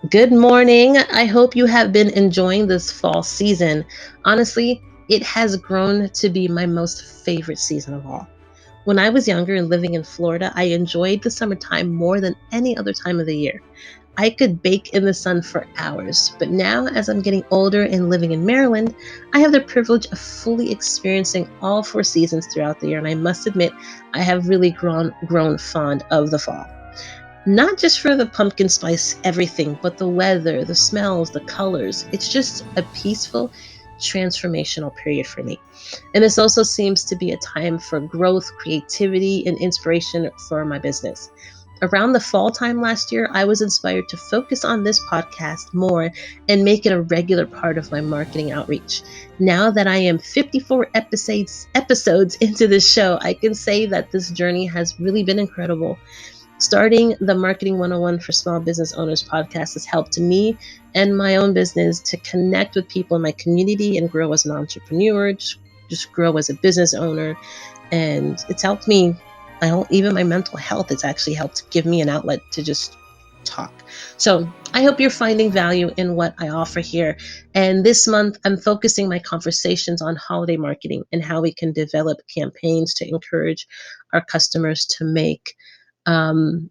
Good morning. I hope you have been enjoying this fall season. Honestly, it has grown to be my most favorite season of all. When I was younger and living in Florida, I enjoyed the summertime more than any other time of the year. I could bake in the sun for hours, but now, as I'm getting older and living in Maryland, I have the privilege of fully experiencing all four seasons throughout the year, and I must admit, I have really grown fond of the fall. Not just for the pumpkin spice everything, but the weather, the smells, the colors. It's just a peaceful, transformational period for me. And this also seems to be a time for growth, creativity, and inspiration for my business. Around the fall time last year, I was inspired to focus on this podcast more and make it a regular part of my marketing outreach. Now that I am 54 episodes into this show, I can say that this journey has really been incredible. Starting the Marketing 101 for Small Business Owners podcast has helped me and my own business to connect with people in my community and grow as an entrepreneur, just grow as a business owner. And it's helped me, even my mental health, it's actually helped give me an outlet to just talk. So I hope you're finding value in what I offer here. And this month, I'm focusing my conversations on holiday marketing and how we can develop campaigns to encourage our customers to make um,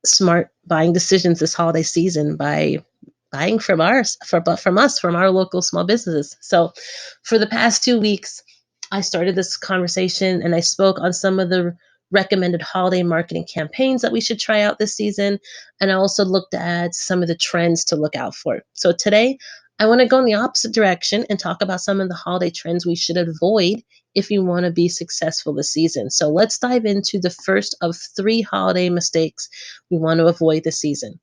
smart buying decisions this holiday season by buying from our local small businesses. So for the past 2 weeks, I started this conversation and I spoke on some of the recommended holiday marketing campaigns that we should try out this season. And I also looked at some of the trends to look out for. So today, I want to go in the opposite direction and talk about some of the holiday trends we should avoid if you want to be successful this season. So let's dive into the first of three holiday mistakes we want to avoid this season.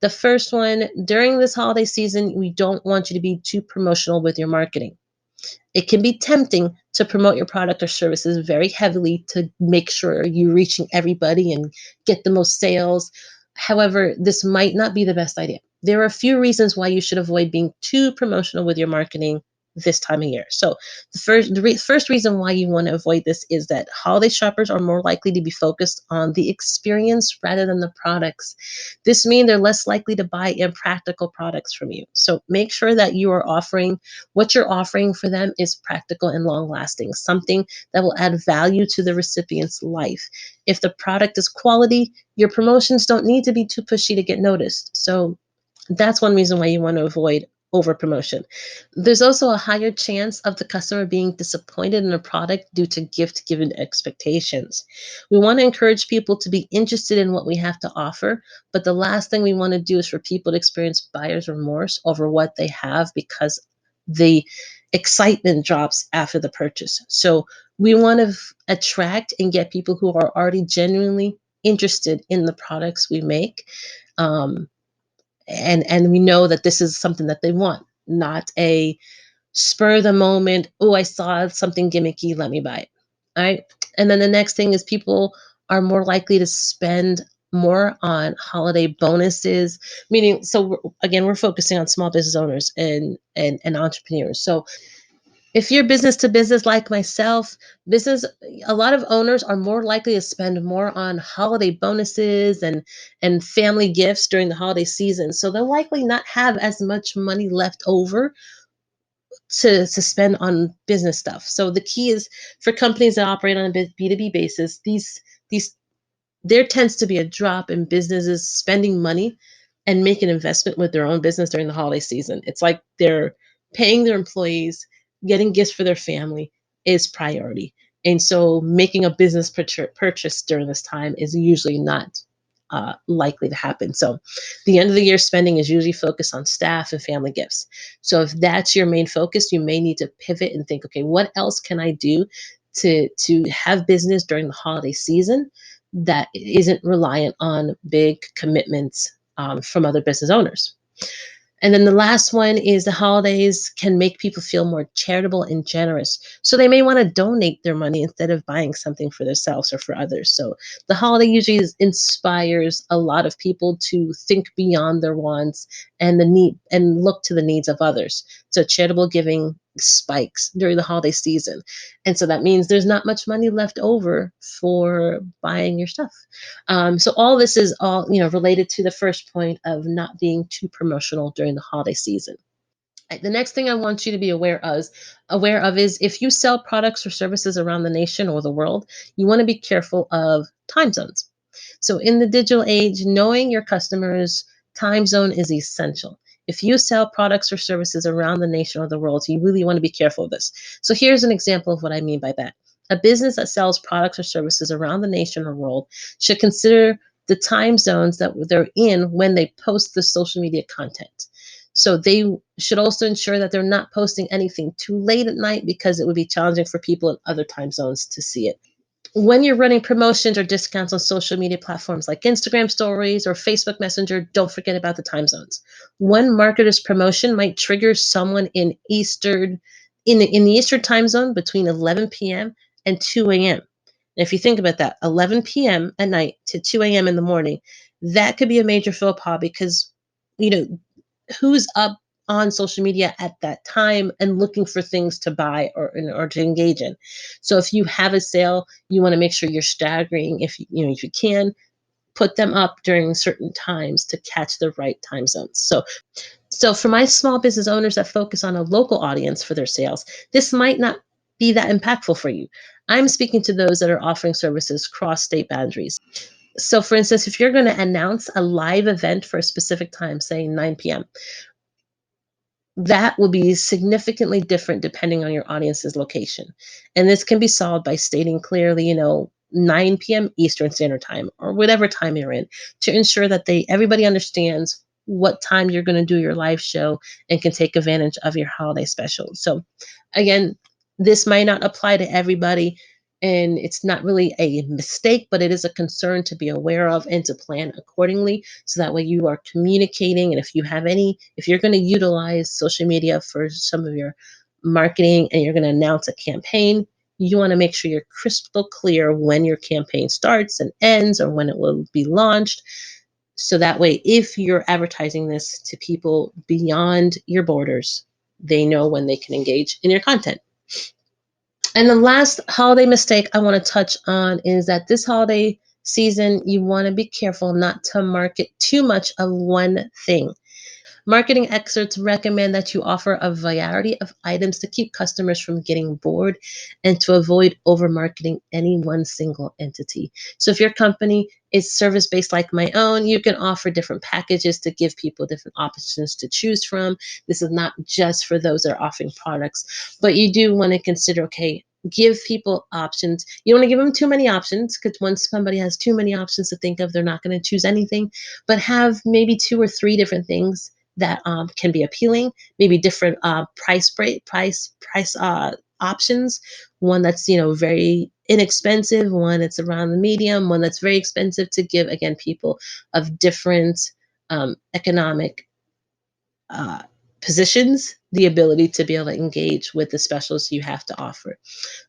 The first one, during this holiday season, we don't want you to be too promotional with your marketing. It can be tempting to promote your product or services very heavily to make sure you're reaching everybody and get the most sales. However, this might not be the best idea. There are a few reasons why you should avoid being too promotional with your marketing this time of year. So, first reason why you want to avoid this is that holiday shoppers are more likely to be focused on the experience rather than the products. This means they're less likely to buy impractical products from you. So, make sure that you are offering what you're offering for them is practical and long lasting, something that will add value to the recipient's life. If the product is quality, your promotions don't need to be too pushy to get noticed. So that's one reason why you want to avoid over promotion. There's also a higher chance of the customer being disappointed in a product due to gift given expectations. We want to encourage people to be interested in what we have to offer, but the last thing we want to do is for people to experience buyer's remorse over what they have because the excitement drops after the purchase. So we want to attract and get people who are already genuinely interested in the products we make. Um, and we know that this is something that they want, not a spur of the moment, oh, I saw something gimmicky, let me buy it. All right. And then the next thing is people are more likely to spend more on holiday bonuses, meaning, so again, we're focusing on small business owners and entrepreneurs. So if you're business to business like myself, business a lot of owners are more likely to spend more on holiday bonuses and family gifts during the holiday season. So they'll likely not have as much money left over to spend on business stuff. So the key is for companies that operate on a B2B basis, these there tends to be a drop in businesses spending money and make an investment with their own business during the holiday season. It's like they're paying their employees, getting gifts for their family is priority. And so making a business purchase during this time is usually not likely to happen. So the end of the year spending is usually focused on staff and family gifts. So if that's your main focus, you may need to pivot and think, okay, what else can I do to have business during the holiday season that isn't reliant on big commitments from other business owners. And then the last one is the holidays can make people feel more charitable and generous. So they may want to donate their money instead of buying something for themselves or for others. So the holiday usually inspires a lot of people to think beyond their wants and the need and look to the needs of others. So charitable giving spikes during the holiday season. And so that means there's not much money left over for buying your stuff. So all this is all, related to the first point of not being too promotional during the holiday season. The next thing I want you to be aware of is if you sell products or services around the nation or the world, you want to be careful of time zones. So in the digital age, knowing your customers' time zone is essential. If you sell products or services around the nation or the world, you really want to be careful of this. So here's an example of what I mean by that. A business that sells products or services around the nation or world should consider the time zones that they're in when they post the social media content. So they should also ensure that they're not posting anything too late at night because it would be challenging for people in other time zones to see it. When you're running promotions or discounts on social media platforms like Instagram stories or Facebook Messenger, don't forget about the time zones. One marketer's promotion might trigger someone in the Eastern time zone between 11 p.m. and 2 a.m. If you think about that, 11 p.m. at night to 2 a.m. in the morning, that could be a major faux pas because you know who's up on social media at that time and looking for things to buy or to engage in. So if you have a sale, you want to make sure you're staggering. If you can, put them up during certain times to catch the right time zones. So for my small business owners that focus on a local audience for their sales, this might not be that impactful for you. I'm speaking to those that are offering services cross state boundaries. So for instance, if you're going to announce a live event for a specific time, say 9 p.m., that will be significantly different depending on your audience's location. And this can be solved by stating clearly, 9 p.m. Eastern Standard Time or whatever time you're in to ensure that everybody understands what time you're going to do your live show and can take advantage of your holiday special. So again, this might not apply to everybody and it's not really a mistake, but it is a concern to be aware of and to plan accordingly. So that way you are communicating. And if you're going to utilize social media for some of your marketing and you're going to announce a campaign, you want to make sure you're crystal clear when your campaign starts and ends or when it will be launched. So that way, if you're advertising this to people beyond your borders, they know when they can engage in your content. And the last holiday mistake I want to touch on is that this holiday season, you want to be careful not to market too much of one thing. Marketing experts recommend that you offer a variety of items to keep customers from getting bored and to avoid over marketing any one single entity. So, if your company is service based like my own, you can offer different packages to give people different options to choose from. This is not just for those that are offering products, but you do want to consider okay, give people options. You don't want to give them too many options because once somebody has too many options to think of, they're not going to choose anything, but have maybe two or three different things that can be appealing, maybe different price options. One that's very inexpensive, one that's around the medium, one that's very expensive to give again people of different economic uh, positions the ability to be able to engage with the specials you have to offer.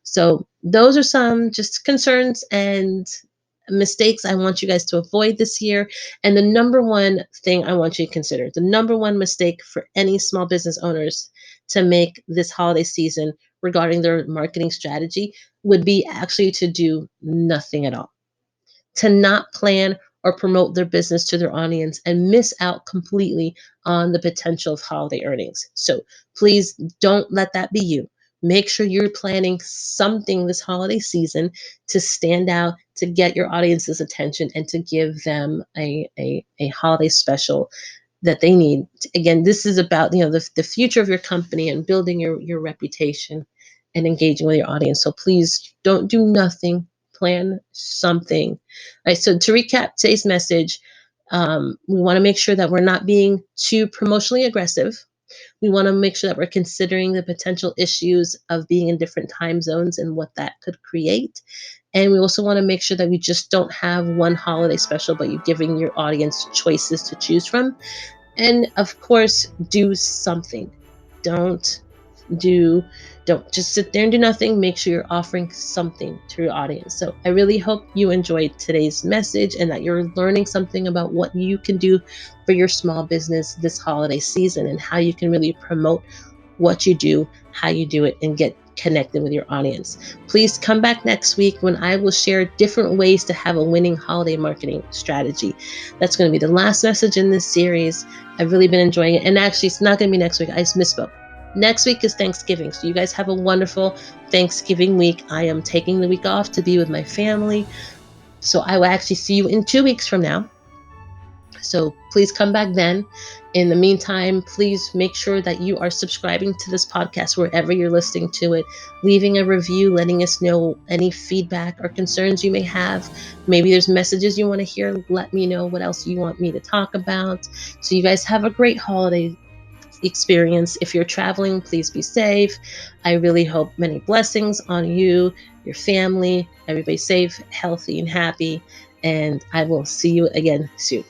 So those are some just concerns and mistakes I want you guys to avoid this year. And the number one thing I want you to consider, the number one mistake for any small business owners to make this holiday season regarding their marketing strategy would be actually to do nothing at all, to not plan or promote their business to their audience and miss out completely on the potential of holiday earnings. So please don't let that be you. Make sure you're planning something this holiday season to stand out, to get your audience's attention, and to give them a holiday special that they need. Again, this is about the future of your company and building your reputation and engaging with your audience. So please don't do nothing. Plan something. All right. So to recap today's message, we want to make sure that we're not being too promotionally aggressive. We want to make sure that we're considering the potential issues of being in different time zones and what that could create. And we also want to make sure that we just don't have one holiday special, but you're giving your audience choices to choose from. And of course, do something. Don't do don't just sit there and do nothing. Make sure you're offering something to your audience. So I really hope you enjoyed today's message and that you're learning something about what you can do for your small business this holiday season and how you can really promote what you do, how you do it, and get connected with your audience. Please come back next week when I will share different ways to have a winning holiday marketing strategy. That's going to be the last message in this series. I've really been enjoying it. And actually, it's not going to be next week. I just misspoke. Next week is Thanksgiving. So you guys have a wonderful Thanksgiving week. I am taking the week off to be with my family. So I will actually see you in 2 weeks from now. So please come back then. In the meantime, please make sure that you are subscribing to this podcast wherever you're listening to it, leaving a review, letting us know any feedback or concerns you may have. Maybe there's messages you want to hear. Let me know what else you want me to talk about. So you guys have a great holiday experience. If you're traveling, please be safe. I really hope many blessings on you, your family, everybody safe, healthy, and happy. And I will see you again soon.